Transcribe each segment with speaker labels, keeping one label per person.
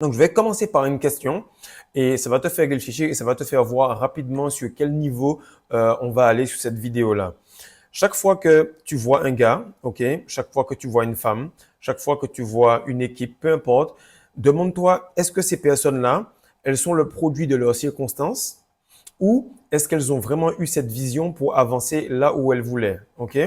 Speaker 1: Donc, je vais commencer par une question et ça va te faire réfléchir et ça va te faire voir rapidement sur quel niveau on va aller sur cette vidéo-là. Chaque fois que tu vois un gars, ok, chaque fois que tu vois une femme, chaque fois que tu vois une équipe, peu importe, demande-toi, est-ce que ces personnes-là, elles sont le produit de leurs circonstances ou est-ce qu'elles ont vraiment eu cette vision pour avancer là où elles voulaient, ok?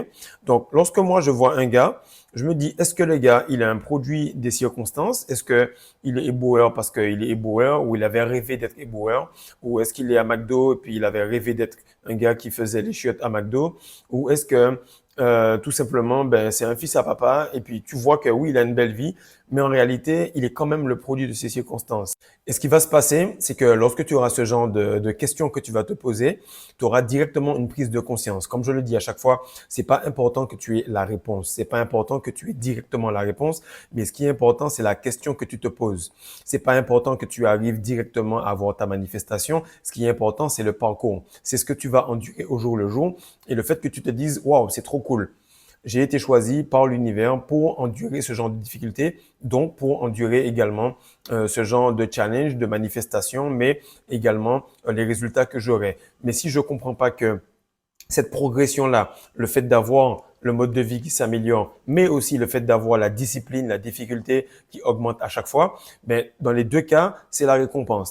Speaker 1: Donc, lorsque moi je vois un gars, je me dis, est-ce que le gars, il est un produit des circonstances? Est-ce que il est éboueur parce qu'il est éboueur ou il avait rêvé d'être éboueur? Ou est-ce qu'il est à McDo et puis il avait rêvé d'être un gars qui faisait les chiottes à McDo? Ou est-ce que tout simplement, ben, c'est un fils à papa et puis tu vois que oui, il a une belle vie, mais en réalité, il est quand même le produit de ses circonstances. Et ce qui va se passer, c'est que lorsque tu auras ce genre de questions que tu vas te poser, tu auras directement une prise de conscience. Comme je le dis à chaque fois, c'est pas important que tu aies la réponse. C'est pas important que tu aies directement la réponse, mais ce qui est important, c'est la question que tu te poses. C'est pas important que tu arrives directement à avoir ta manifestation. Ce qui est important, c'est le parcours. C'est ce que tu vas endurer au jour le jour et le fait que tu te dises, waouh, c'est trop cool. J'ai été choisi par l'univers pour endurer ce genre de difficultés, donc pour endurer également ce genre de challenge, de manifestation, mais également les résultats que j'aurai. Mais si je comprends pas que cette progression-là, le fait d'avoir le mode de vie qui s'améliore, mais aussi le fait d'avoir la discipline, la difficulté qui augmente à chaque fois, ben, dans les deux cas, c'est la récompense.